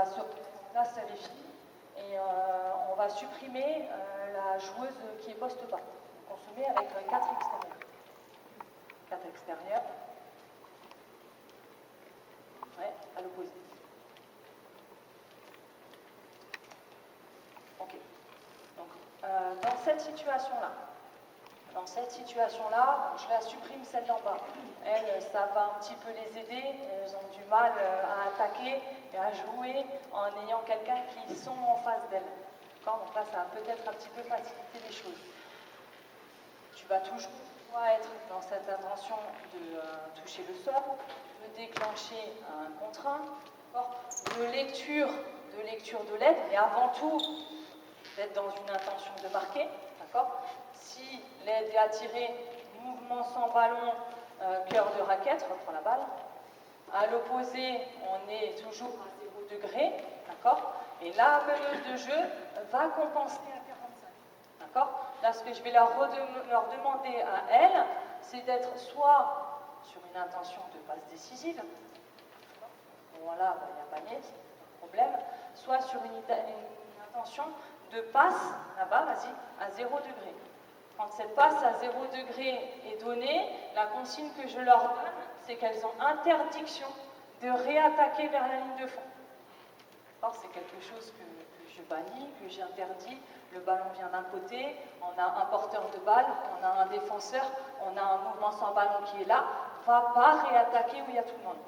va se place les filles et on va supprimer la joueuse qui est poste bas. Donc on se met avec 4 extérieurs. 4 extérieurs. Ouais, à l'opposé. Ok. Donc, dans cette situation-là, je la supprime celle d'en bas. Elles, ça va un petit peu les aider. Elles ont du mal à attaquer et à jouer en ayant quelqu'un qui sont en face d'elles. Donc là, ça va peut-être un petit peu faciliter les choses. Tu vas toujours être dans cette intention de toucher le sol, de déclencher un contre 1, de lecture de l'aide, et avant tout, d'être dans une intention de marquer, d'accord? Si l'aide est attirée, mouvement sans ballon, cœur de raquette, reprends la balle. À l'opposé, on est toujours à 0 degré, d'accord? Et la meneuse de jeu va compenser à 45, d'accord? Là, ce que je vais leur demander à elles, c'est d'être soit sur une intention de passe décisive, voilà, il n'y a pas net, problème, soit sur une intention de passe, là-bas, vas-y, à 0 degré. Quand cette passe à 0 degré est donnée, la consigne que je leur donne, c'est qu'elles ont interdiction de réattaquer vers la ligne de fond. C'est quelque chose que je bannis, que j'interdis. Le ballon vient d'un côté, on a un porteur de balle, on a un défenseur, on a un mouvement sans ballon qui est là, on ne va pas réattaquer où il y a tout le monde.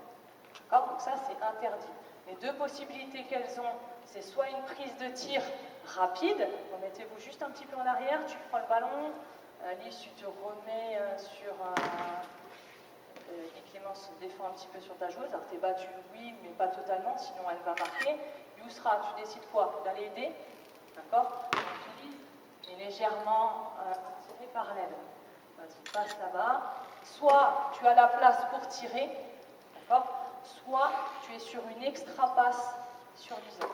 D'accord? Donc ça, c'est interdit. Les deux possibilités qu'elles ont, c'est soit une prise de tir rapide, remettez-vous juste un petit peu en arrière, tu prends le ballon, Lise, tu te remets sur... et Clémence se défend un petit peu sur ta joueuse, alors t'es battu, oui, mais pas totalement, sinon elle va marquer. Yousra, tu décides quoi? D'aller aider, d'accord? Et légèrement tiré par l'aile. Vas-y, passe là-bas. Soit tu as la place pour tirer, d'accord? Soit tu es sur une extra passe sur l'ISO.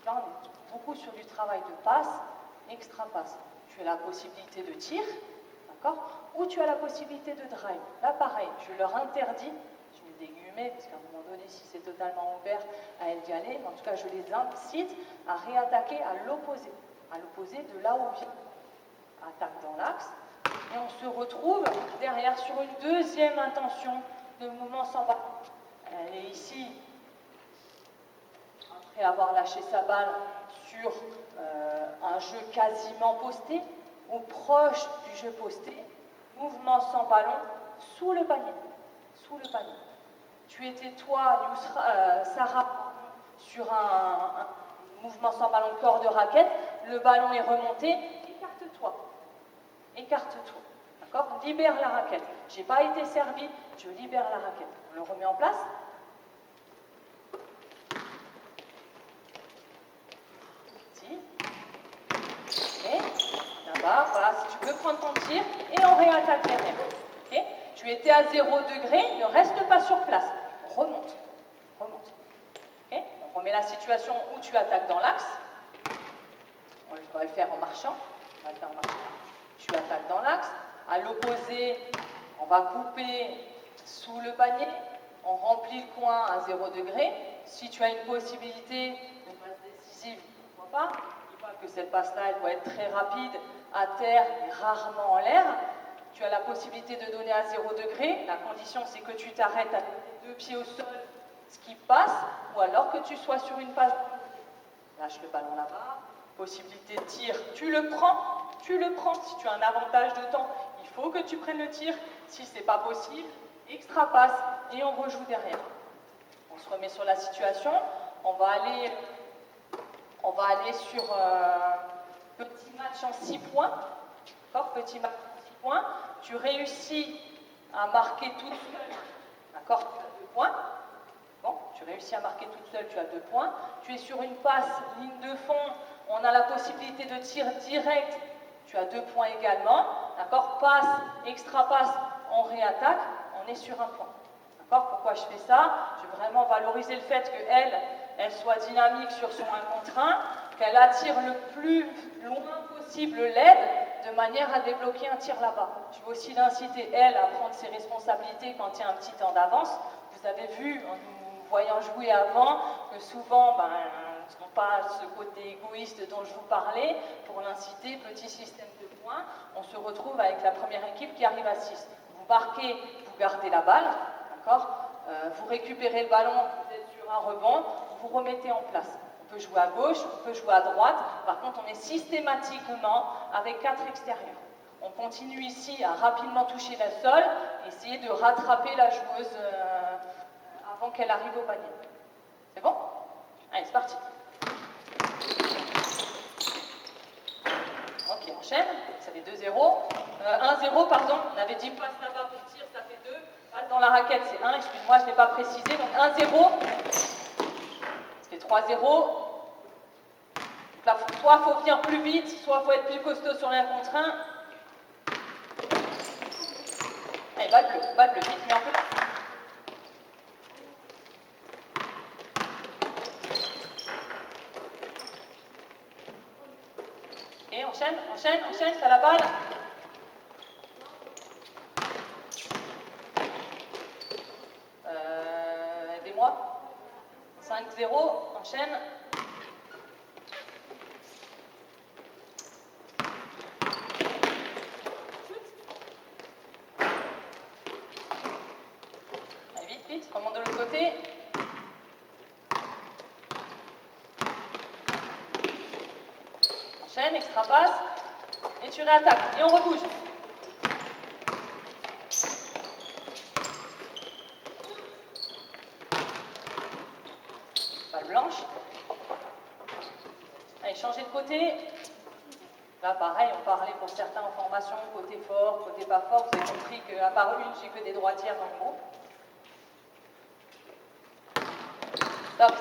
Là, on est beaucoup sur du travail de passe, extra passe. Tu as la possibilité de tir, d'accord? Ou tu as la possibilité de drive. Là, pareil, je leur interdis, je mets des guillemets, parce qu'à un moment donné, si c'est totalement ouvert, à elles d'y aller, mais en tout cas, je les incite à réattaquer à l'opposé de là où vient. Attaque dans l'axe, et on se retrouve derrière sur une deuxième intention de mouvement sans balle. Elle est ici, après avoir lâché sa balle sur un jeu quasiment posté, ou proche du jeu posté, mouvement sans ballon, sous le panier. Tu étais toi, Sarah, sur un mouvement sans ballon corps de raquette, le ballon est remonté, écarte-toi, d'accord? Libère la raquette. J'ai pas été servi, je libère la raquette. On le remet en place. Ici. Et là-bas, voilà, si tu veux prendre ton tir, et on réattaque derrière. Okay? Tu étais à 0 degré, ne reste pas sur place. Remonte. Okay? On remet la situation où tu attaques dans l'axe. On va le faire en marchant. Tu attaques dans l'axe. À l'opposé, on va couper sous le panier. On remplit le coin à 0 degré. Si tu as une possibilité de passe décisive, pourquoi pas? Je vois que cette passe-là, elle doit être très rapide, à terre et rarement en l'air. Tu as la possibilité de donner à 0 degré. La condition, c'est que tu t'arrêtes avec les 2 pieds au sol, ce qui passe, ou alors que tu sois sur une passe. Lâche le ballon là-bas. Possibilité de tir, tu le prends. Si tu as un avantage de temps, il faut que tu prennes le tir. Si ce n'est pas possible, extra passe et on rejoue derrière. On se remet sur la situation. On va aller sur petit match en 6 points. D'accord? Petit match en 6 points. Tu réussis à marquer toute seule. D'accord? Tu as 2 points. Bon, tu réussis à marquer toute seule, tu as 2 points. Tu es sur une passe, ligne de fond. On a la possibilité de tir direct. Tu as 2 points également. D'accord? Passe, extra passe, on réattaque. On est sur un point. D'accord? Pourquoi je fais ça? Je veux vraiment valoriser le fait qu'elle soit dynamique sur son 1 contre 1, qu'elle attire le plus loin possible l'aide de manière à débloquer un tir là-bas. Je veux aussi l'inciter, elle, à prendre ses responsabilités quand il y a un petit temps d'avance. Vous avez vu, nous voyant jouer avant, que souvent, ils n'ont pas ce côté égoïste dont je vous parlais, pour l'inciter, petit système de points, on se retrouve avec la première équipe qui arrive à 6. Vous marquez, vous gardez la balle, d'accord, vous récupérez le ballon, vous êtes sur un rebond, vous remettez en place. On peut jouer à gauche, on peut jouer à droite, par contre on est systématiquement avec 4 extérieurs. On continue ici à rapidement toucher le sol, essayer de rattraper la joueuse avant qu'elle arrive au panier. C'est bon? Allez, c'est parti. Ok, enchaîne, ça fait 2-0. 1-0, pardon, on avait dit passe là-bas pour tir, ça fait 2. Passe dans la raquette, c'est 1, excuse-moi, je ne l'ai pas précisé. Donc 1-0, ça fait 3-0. Là, soit il faut venir plus vite, soit il faut être plus costaud sur l'un contre 1. Allez, balle-le, vite, mais en place. Et enchaîne, t'as la balle. Aidez-moi. 5-0, enchaîne. Allez, vite, remonte de l'autre côté. Enchaîne, extra passe. Et tu réattaques. Et on rebouge. Balle blanche. Allez, changer de côté. Là, pareil, on parlait pour certains en formation, côté fort, côté pas fort. Vous avez compris qu'à part une, j'ai que des droitières dans le groupe. Stop.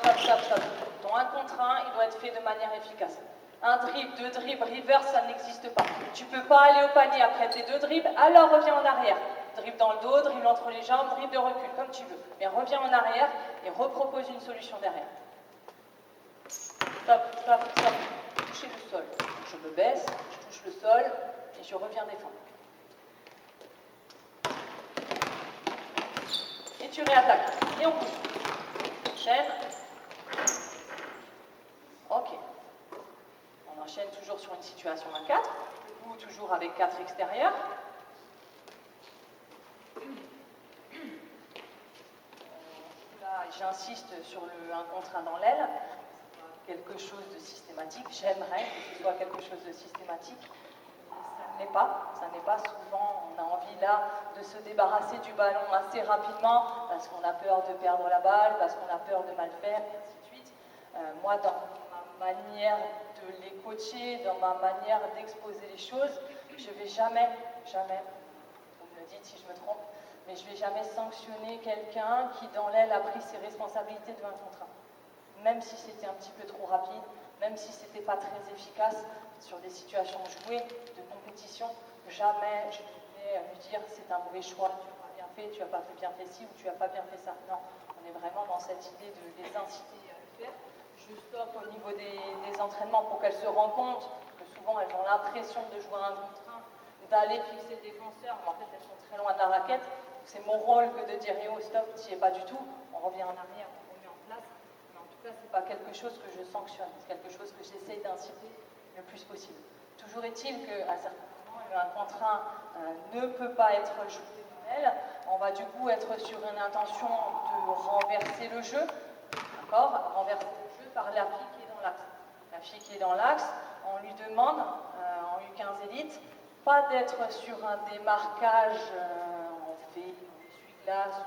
Ton 1 contre 1, il doit être fait de manière efficace. Un dribble, 2 dribbles, reverse, ça n'existe pas. Tu ne peux pas aller au panier après tes 2 dribbles, alors reviens en arrière. Dribble dans le dos, dribble entre les jambes, dribble de recul, comme tu veux. Mais reviens en arrière et repropose une solution derrière. Stop. Toucher le sol. Je me baisse, je touche le sol et je reviens défendre. Et tu réattaques. Et on bouge. Enchaîne. Ok. On enchaîne toujours sur une situation à 4, ou toujours avec 4 extérieurs. Là, j'insiste sur le 1 contre 1 dans l'aile. Quelque chose de systématique. J'aimerais que ce soit quelque chose de systématique. Ça n'est pas. Souvent, on a envie là de se débarrasser du ballon assez rapidement parce qu'on a peur de perdre la balle, parce qu'on a peur de mal faire, et ainsi de suite. Moi, dans ma manière de les coacher, dans ma manière d'exposer les choses, je ne vais jamais, vous me le dites si je me trompe, mais je ne vais jamais sanctionner quelqu'un qui dans l'aile a pris ses responsabilités de 1 contre 1. Même si c'était un petit peu trop rapide, même si c'était pas très efficace sur des situations jouées de compétition, jamais je vais lui dire c'est un mauvais choix, tu n'as pas bien fait, tu n'as pas bien fait ci ou tu n'as pas bien fait ça. Non, on est vraiment dans cette idée de les inciter à le faire. Je stoppe au niveau des entraînements pour qu'elles se rendent compte que souvent elles ont l'impression de jouer un contre un, d'aller fixer le défenseur, mais en fait elles sont très loin de la raquette. C'est mon rôle que de dire oh stop, tu n'y es pas du tout, on revient en arrière, on remet en place. Ce n'est pas quelque chose que je sanctionne, c'est quelque chose que j'essaie d'inciter le plus possible. Toujours est-il qu'à certains moments, le 1 contre 1 ne peut pas être joué dans l'aile. On va du coup être sur une intention de renverser le jeu, d'accord, renverser le jeu par la fille qui est dans l'axe. La fille qui est dans l'axe, on lui demande, en U15 élite, pas d'être sur un démarquage en V, en essuie-glace,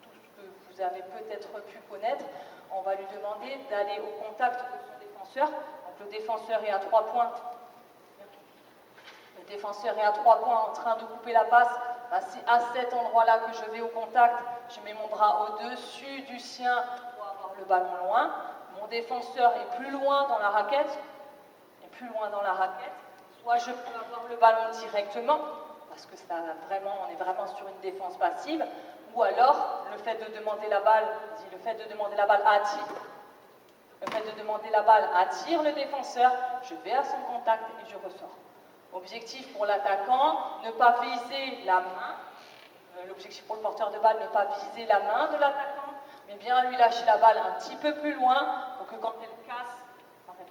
tout ce que vous avez peut-être pu connaître. On va lui demander d'aller au contact de son défenseur. Donc le défenseur est à 3 points. Le défenseur est à 3 points en train de couper la passe. C'est à cet endroit-là que je vais au contact. Je mets mon bras au-dessus du sien pour avoir le ballon loin. Mon défenseur est plus loin dans la raquette. Soit je peux avoir le ballon directement, parce que ça, vraiment, on est vraiment sur une défense passive. Ou alors, le fait de demander la balle attire le défenseur, je vais à son contact et je ressors. Objectif pour l'attaquant, ne pas viser la main. L'objectif pour le porteur de balle, ne pas viser la main de l'attaquant. mais bien lui lâcher la balle un petit peu plus loin pour que quand elle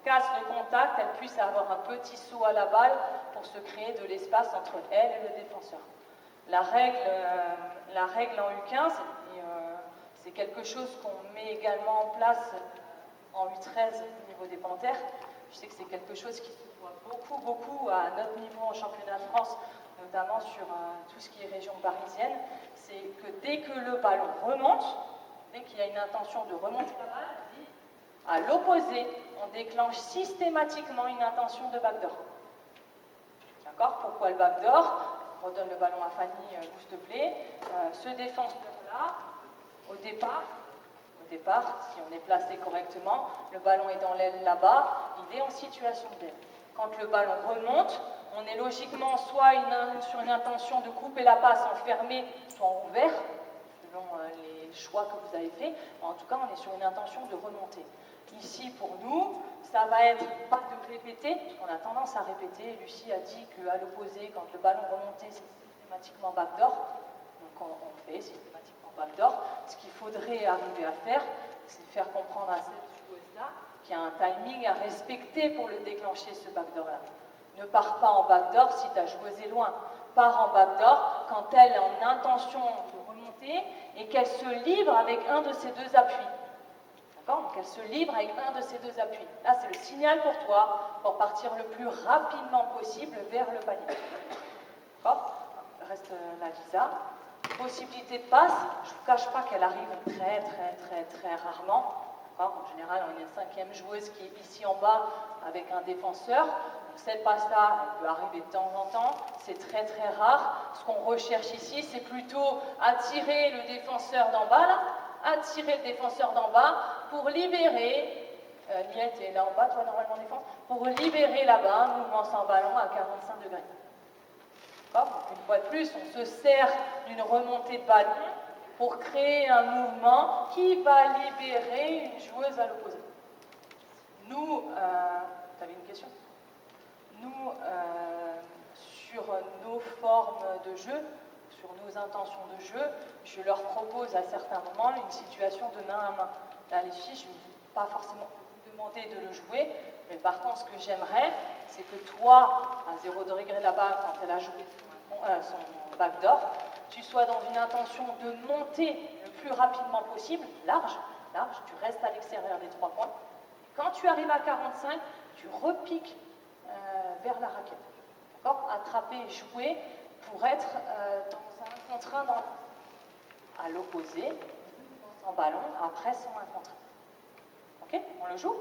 casse le contact, elle puisse avoir un petit saut à la balle pour se créer de l'espace entre elle et le défenseur. La règle en U15, c'est quelque chose qu'on met également en place en U13 au niveau des Panthères. Je sais que c'est quelque chose qui se voit beaucoup à notre niveau en championnat de France, notamment sur tout ce qui est région parisienne. C'est que dès que le ballon remonte, dès qu'il y a une intention de remonter la balle, à l'opposé, on déclenche systématiquement une intention de backdoor. D'accord? Pourquoi le backdoor? On redonne le ballon à Fanny, s'il te plaît. Ce défenseur-là, au départ, si on est placé correctement, le ballon est dans l'aile là-bas, il est en situation d'aile. Quand le ballon remonte, on est logiquement soit sur une intention de couper la passe en fermé, soit en ouvert, selon les choix que vous avez faits. En tout cas, on est sur une intention de remonter. Ici, pour nous, ça va être pas de répéter, parce qu'on a tendance à répéter. Lucie a dit qu'à l'opposé, quand le ballon remontait, c'est systématiquement backdoor. Donc on fait systématiquement backdoor. Ce qu'il faudrait arriver à faire, c'est faire comprendre à cette joueuse-là qu'il y a un timing à respecter pour le déclencher, ce backdoor-là. Ne pars pas en backdoor si ta joueuse est loin. Pars en backdoor quand elle est en intention de remonter et qu'elle se livre avec un de ses deux appuis. Donc elle se livre avec un de ces deux appuis. Là, c'est le signal pour toi, pour partir le plus rapidement possible vers le panier. D'accord? Reste la Lisa. Possibilité de passe, je ne vous cache pas qu'elle arrive très rarement. En général, on a une cinquième joueuse qui est ici en bas avec un défenseur. Donc, cette passe-là, elle peut arriver de temps en temps. C'est très rare. Ce qu'on recherche ici, c'est plutôt attirer le défenseur d'en bas, là. Attirer le défenseur d'en bas pour libérer, Niette est là en bas, toi normalement défense, pour libérer là-bas un mouvement sans ballon à 45 degrés. D'accord? Une fois de plus, on se sert d'une remontée de ballon pour créer un mouvement qui va libérer une joueuse à l'opposé. Nous, tu avais une question? Nous, sur nos formes de jeu, sur nos intentions de jeu, je leur propose à certains moments une situation de main à main. Là, les filles, je ne vais pas forcément vous demander de le jouer, mais par contre, ce que j'aimerais, c'est que toi, à 0 degré là-bas, quand elle a joué son backdoor, tu sois dans une intention de monter le plus rapidement possible, large, tu restes à l'extérieur des 3 points. Quand tu arrives à 45, tu repiques vers la raquette. D'accord? Attraper et jouer pour être dans un contre 1 à l'opposé, en ballon, après son 1 contre 1. Ok? On le joue?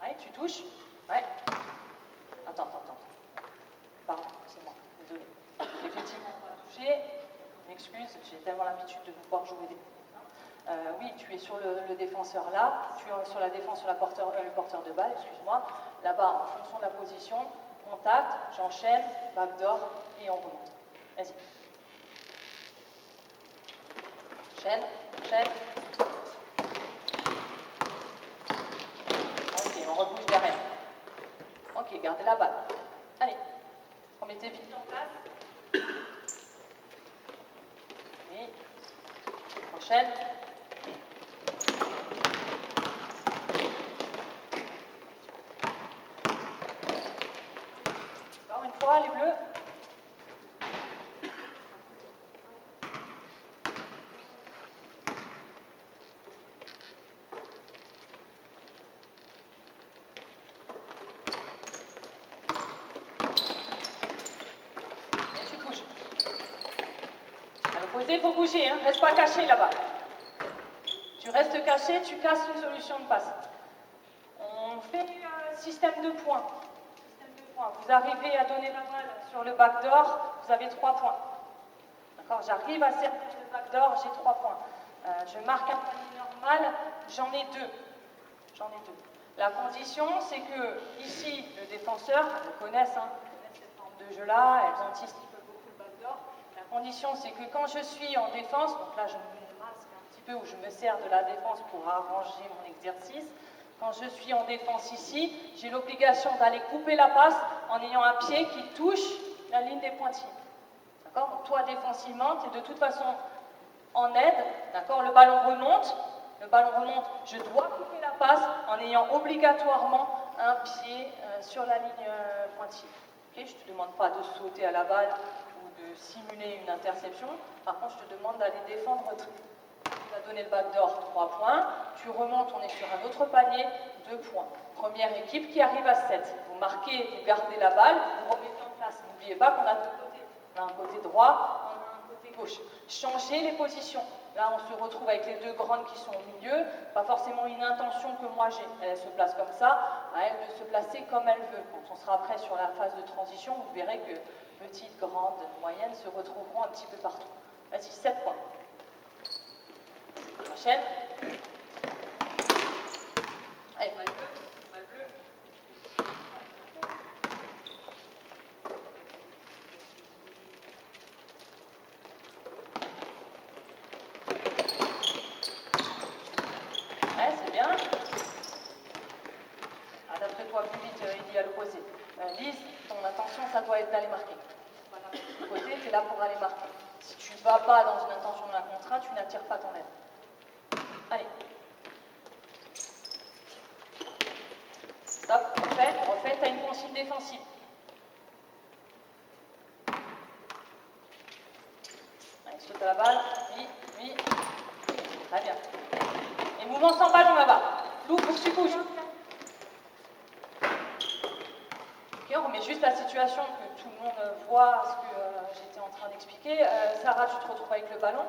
Ouais, tu touches? Ouais. Attends. Pardon, c'est moi, désolée. Effectivement, on va toucher. Je m'excuse, j'ai tellement l'habitude de pouvoir jouer des... oui, tu es sur le défenseur là, tu es sur la défense sur le porteur de balle, excuse-moi. Là-bas, en fonction de la position, contact, j'enchaîne, backdoor et on remonte. Vas-y. Enchaîne. Ok, on rebouge derrière. Ok, gardez la balle. Allez, remettez vite en place. Oui. Enchaîne. Encore une fois, les bleus. Et tu bouges. À l'opposé, il faut bouger, hein. Reste pas caché là-bas. Tu restes caché, tu casses une solution de passe. On fait système de points. Vous arrivez à donner la balle sur le backdoor, vous avez 3 points. D'accord? J'arrive à servir le backdoor, j'ai 3 points. Je marque un panier normal, j'en ai 2. La condition, c'est que ici, le défenseur, elles connaissent cette forme de jeu-là, elles anticipent beaucoup le backdoor. La condition, c'est que quand je suis en défense, donc là je me masque un petit peu ou je me sers de la défense pour arranger mon exercice. Quand je suis en défense ici, j'ai l'obligation d'aller couper la passe en ayant un pied qui touche la ligne des pointillés. D'accord? Donc toi, défensivement, tu es de toute façon en aide. D'accord? Le ballon remonte, je dois couper la passe en ayant obligatoirement un pied sur la ligne pointillée. Okay? Je ne te demande pas de sauter à la balle ou de simuler une interception. Par contre, je te demande d'aller défendre retrait. Tu vas donner le backdoor 3 points, tu remontes, on est sur un autre panier, 2 points. Première équipe qui arrive à 7. Vous marquez, vous gardez la balle, vous remettez en place. N'oubliez pas qu'on a deux côtés. On a un côté droit, on a un côté gauche. Changez les positions. Là, on se retrouve avec les deux grandes qui sont au milieu. Pas forcément une intention que moi j'ai. Elle se place comme ça, à elle de se placer comme elle veut. Quand on sera prêt sur la phase de transition, vous verrez que petites, grandes, moyennes se retrouveront un petit peu partout. Vas-y, 7 points. Enchaîne. Allez, balle bleue. Ouais, c'est bien. Adapte-toi plus vite, il dit à l'opposé. Lise, ton intention, ça doit être d'aller marquer. Voilà. De côté, tu es là pour aller marquer. Si tu ne vas pas dans une intention de la contrainte, tu n'attires pas ton aide. Allez. Stop, refais, tu as une consigne défensive. Allez, saute à la balle, oui. Très bien. Et mouvement sans ballon là-bas. Lou, faut que tu bouges. Ok, on remet juste la situation que tout le monde voit ce que j'étais en train d'expliquer. Sarah, tu te retrouves avec le ballon.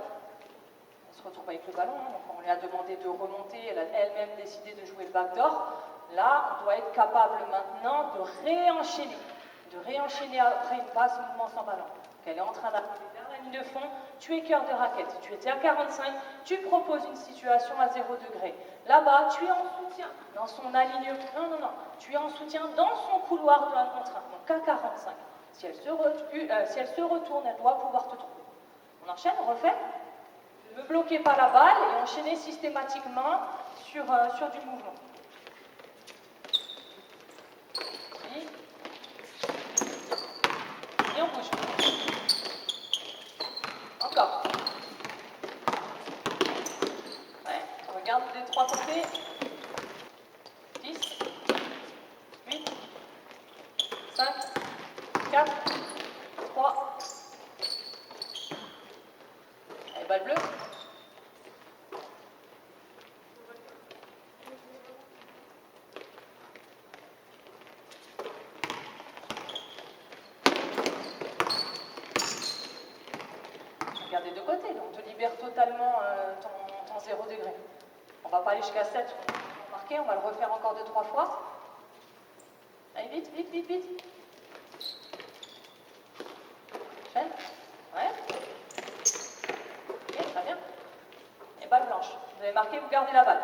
Elle se retrouve avec le ballon, hein, donc on lui a demandé de remonter, elle a elle-même décidé de jouer le backdoor. Là, on doit être capable maintenant de réenchaîner après une passe mouvement sans ballon. Donc elle est en train d'arriver vers la ligne de fond, tu es cœur de raquette, tu étais à 45, tu proposes une situation à 0 degré. Là-bas, tu es en soutien dans son alignement. Non, tu es en soutien dans son couloir de la contrainte, donc à 45. Si elle se retourne, elle doit pouvoir te trouver. On enchaîne, on refait. Ne bloquez pas la balle et enchaînez systématiquement sur du mouvement. Et on bouge. Encore. Ouais, on regarde les trois côtés. 10, 8, 5, 4, 3. Allez, balle bleue. Regardez de côté, donc on te libère totalement ton 0 degré. On ne va pas aller jusqu'à 7, on va marquer, on va le refaire encore 2-3 fois. Allez, vite. Chaîne. Ouais. Ok, très bien. Et balle blanche. Vous avez marqué, vous gardez la balle.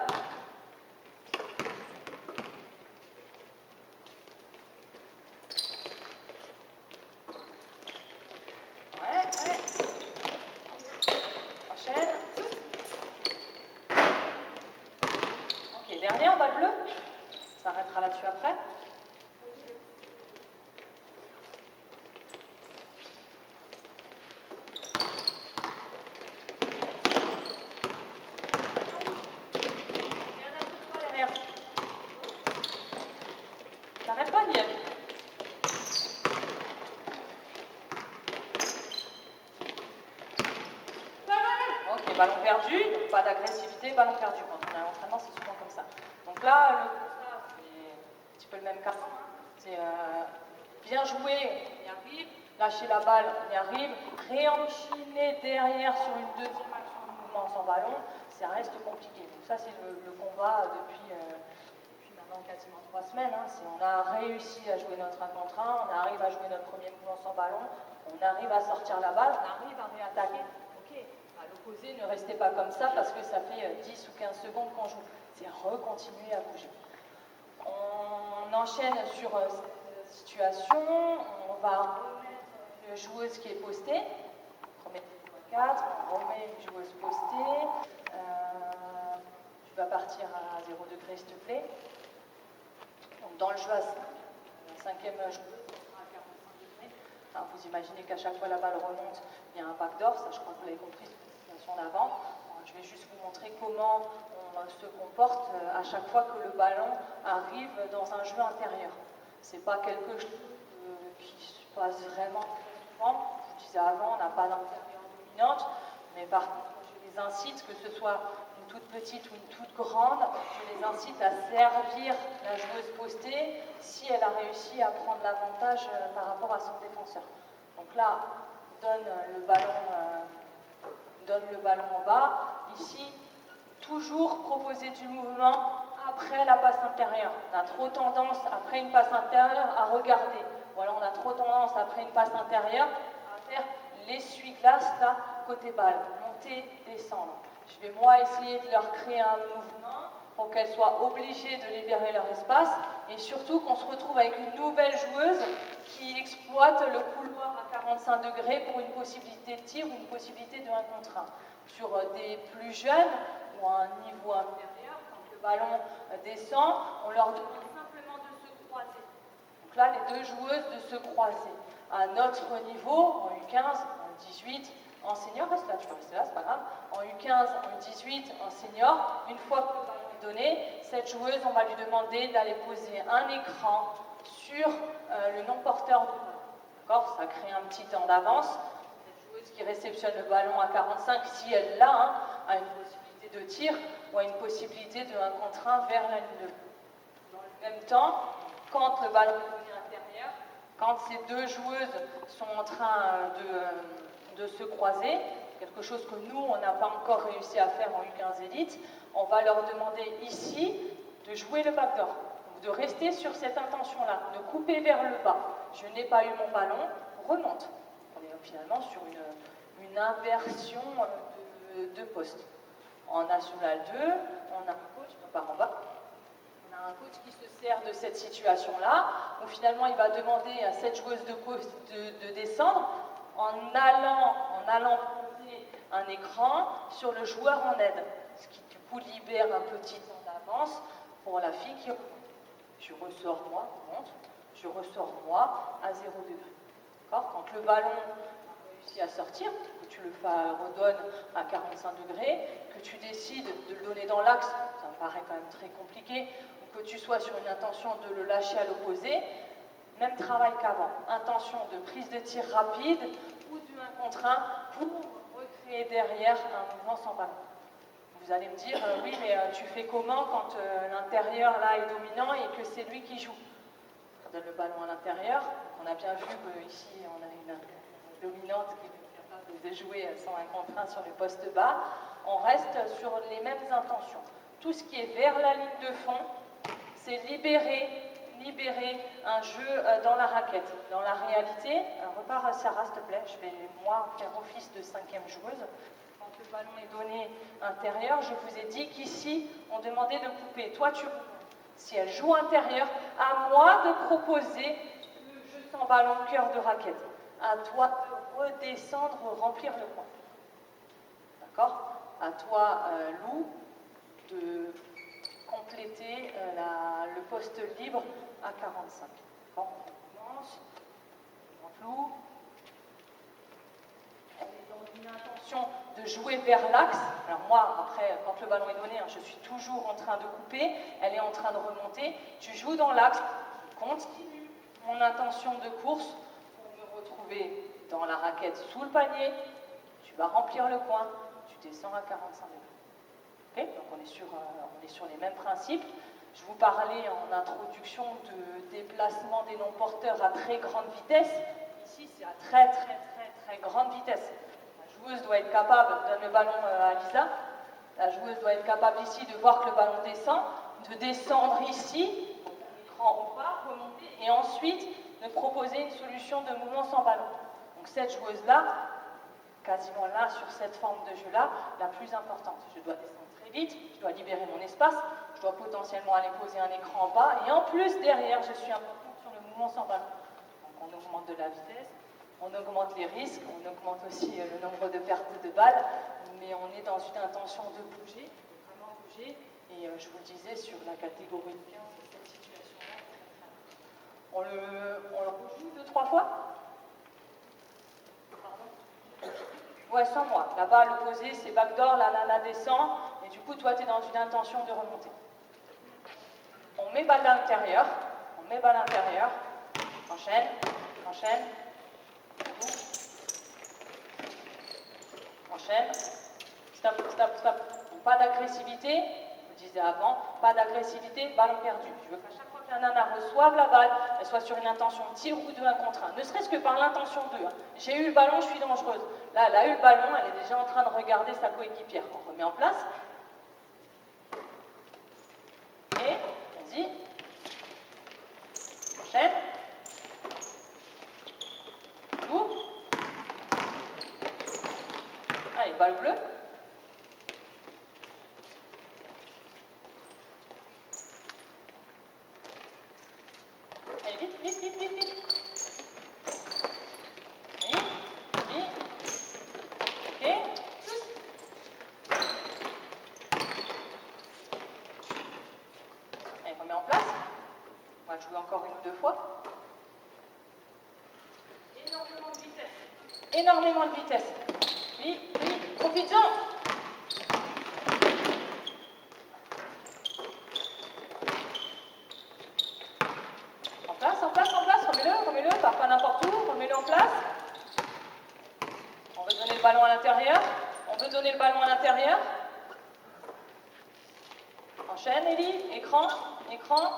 Ouais. Enchaîne. Ok, dernière, balle bleue. Ça s'arrêtera là-dessus après. T'arrêtes pas d'y aller. Ok, ballon perdu, pas d'agressivité, ballon perdu. Quand on a un entraînement, c'est souvent comme ça. Donc là, le constat, c'est un petit peu le même cas. C'est bien jouer, on y arrive. Lâcher la balle, on y arrive. Réenchaîner derrière sur une deuxième action de mouvement sans ballon, ça reste compliqué. Donc ça, c'est le combat depuis maintenant quasiment 3 semaines. Hein. On a réussi à jouer notre 1 contre 1, on arrive à jouer notre premier mouvement sans ballon, on arrive à sortir la balle, on arrive à réattaquer. Ok, à l'opposé, ne restez pas comme ça parce que ça fait 10 ou 15 secondes qu'on joue. C'est recontinuer à bouger. On enchaîne sur cette situation, on va remettre une joueuse qui est postée. On remet 4, on remet une joueuse postée. Tu vas partir à 0 degré, s'il te plaît. Donc dans le jeu, la 5e joueuse sera à 45 degrés. Hein, vous imaginez qu'à chaque fois la balle remonte, il y a un backdoor, ça je crois que vous l'avez compris de la situation d'avant. Je vais juste vous montrer comment on se comporte à chaque fois que le ballon arrive dans un jeu intérieur. C'est pas quelque chose qui se passe vraiment souvent. Je vous disais avant, on n'a pas d'intérieur dominante, mais par contre, je les incite, que ce soit une toute petite ou une toute grande, je les incite à servir la joueuse postée si elle a réussi à prendre l'avantage par rapport à son défenseur. Donc là, donne le ballon en bas. Ici, toujours proposer du mouvement après la passe intérieure. On a trop tendance, après une passe intérieure, à regarder. Ou alors on a trop tendance, après une passe intérieure, à faire l'essuie-glace là, côté balle. Monter, descendre. Je vais moi essayer de leur créer un mouvement pour qu'elles soient obligées de libérer leur espace et surtout qu'on se retrouve avec une nouvelle joueuse qui exploite le couloir à 45 degrés pour une possibilité de tir ou une possibilité de 1 contre 1. Sur des plus jeunes ou à un niveau inférieur, quand le ballon descend, on leur demande simplement de se croiser. Donc là, les deux joueuses de se croiser. À notre niveau, en U15, en U18, en senior, reste là, tu peux rester là, c'est pas grave. En U15, en U18, en senior, une fois que le ballon est donné, cette joueuse, on va lui demander d'aller poser un écran sur le non-porteur de ballon. D'accord ? Ça crée un petit temps d'avance. Cette joueuse qui réceptionne le ballon à 45, si elle l'a, hein, a une possibilité de tir ou a une possibilité de 1 contre 1 vers la ligne de but. Dans le même temps, quand le ballon est donné intérieur, quand ces deux joueuses sont en train de se croiser, quelque chose que nous, on n'a pas encore réussi à faire en U15 Elite, on va leur demander ici de jouer le backdoor, de rester sur cette intention-là, de couper vers le bas. Je n'ai pas eu mon ballon, remonte. On est finalement sur une inversion de poste. En National 2, on a un coach, par en bas, on a un coach qui se sert de cette situation-là, où finalement il va demander à cette joueuse de descendre en allant poser un écran sur le joueur en aide, ce qui du coup libère un petit temps d'avance pour la fille qui remonte. Je ressors moi, monte, je ressors moi à 0 degré. Quand le ballon a réussi à sortir, que tu le redonnes à 45 degrés, que tu décides de le donner dans l'axe, ça me paraît quand même très compliqué, ou que tu sois sur une intention de le lâcher à l'opposé, même travail qu'avant. Intention de prise de tir rapide ou du 1 contre 1 pour recréer derrière un mouvement sans ballon. Vous allez me dire, oui, mais tu fais comment quand l'intérieur là est dominant et que c'est lui qui joue? On donne le ballon à l'intérieur. On a bien vu qu'ici, on a une dominante qui est capable de jouer sans 1 contre 1 sur le poste bas. On reste sur les mêmes intentions. Tout ce qui est vers la ligne de fond, c'est libérer un jeu dans la raquette. Dans la réalité, repars Sarah, s'il te plaît, je vais moi faire office de 5e joueuse. Quand le ballon est donné intérieur, je vous ai dit qu'ici, on demandait de couper. Toi, tu si elle joue intérieur, à moi de proposer le jeu sans ballon cœur de raquette. À toi de redescendre, remplir le coin. D'accord? À toi, Lou, de compléter le poste libre à 45. Bon, on commence. Lou. Elle est dans une intention de jouer vers l'axe. Alors moi, après, quand le ballon est donné, je suis toujours en train de couper. Elle est en train de remonter. Tu joues dans l'axe. Je continue mon intention de course pour me retrouver dans la raquette sous le panier. Tu vas remplir le coin. Tu descends à 45 degrés. Okay, donc on est sur les mêmes principes. Je vous parlais en introduction de déplacement des non-porteurs à très grande vitesse. Ici, c'est à très grande vitesse. La joueuse doit être capable, donne le ballon à Lisa, la joueuse doit être capable ici de voir que le ballon descend, de descendre ici, l'écran ou pas, remonter, et ensuite de proposer une solution de mouvement sans ballon. Donc cette joueuse-là, quasiment là, sur cette forme de jeu-là, la plus importante. Je dois descendre très vite, je dois libérer mon espace, je dois potentiellement aller poser un écran en bas, et en plus, derrière, je suis importante sur le mouvement sans ballon. Donc on augmente de la vitesse, on augmente les risques, on augmente aussi le nombre de pertes de balles, mais on est dans une intention de bouger, de vraiment bouger, et je vous le disais, sur la catégorie 15, cette situation-là, on le rejoue 2-3 fois. Ouais, sans moi. Là-bas, à l'opposé, c'est backdoor, la nana descend, et du coup, toi, tu es dans une intention de remonter. On met balle à l'intérieur, on met balle à l'intérieur, enchaîne, enchaîne, enchaîne, stop, stop, stop. Pas d'agressivité, je vous disais avant, pas d'agressivité, ballon perdu. Je veux qu'à chaque fois que la nana reçoive la balle, elle soit sur une intention de tir ou de 1 contre 1, ne serait-ce que par l'intention de 1. J'ai eu le ballon, je suis dangereuse. Là, elle a eu le ballon, elle est déjà en train de regarder sa coéquipière. On remet en place. Et, vas-y. Enchaîne. Joue. Allez, balle bleue. Allez, vite, vite, vite, vite, vite. Remets en place. On va jouer encore 1 ou 2 fois. Énormément de vitesse. Énormément de vitesse. Oui, oui, profitons. En place, en place, en place. Remets-le, remets-le. Pars pas n'importe où. Remets-le en place. On veut donner le ballon à l'intérieur. On veut donner le ballon à l'intérieur. Enchaîne, Ellie. Écran, écran.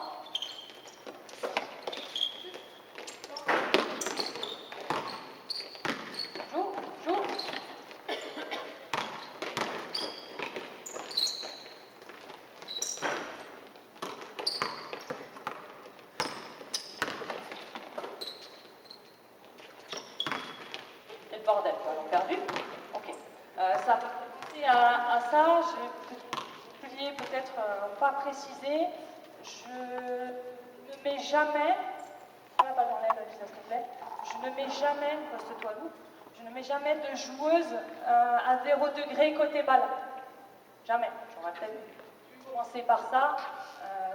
Joue, joue. C'est le bordel, ballon perdu. Ok. Ça peut compter à ça. Je vais peut-être pas préciser. Je ne mets jamais. La balle en l'aile, Lisa, s'il te plaît. Je ne mets jamais, poste-toi Lou, je ne mets jamais de joueuse à 0 degré côté balle. Jamais. J'aurais peut-être dû commencer par ça.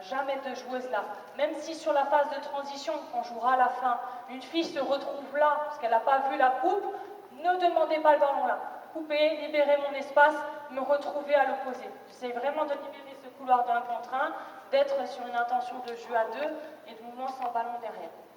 Jamais de joueuse là. Même si sur la phase de transition, qu'on jouera à la fin, une fille se retrouve là, parce qu'elle n'a pas vu la coupe, ne demandez pas le ballon là. Coupez, libérez mon espace, me retrouver à l'opposé. J'essaie vraiment de libérer ce couloir d'1 contre 1, d'être sur une intention de jeu à 2 et de mouvement sans ballon derrière.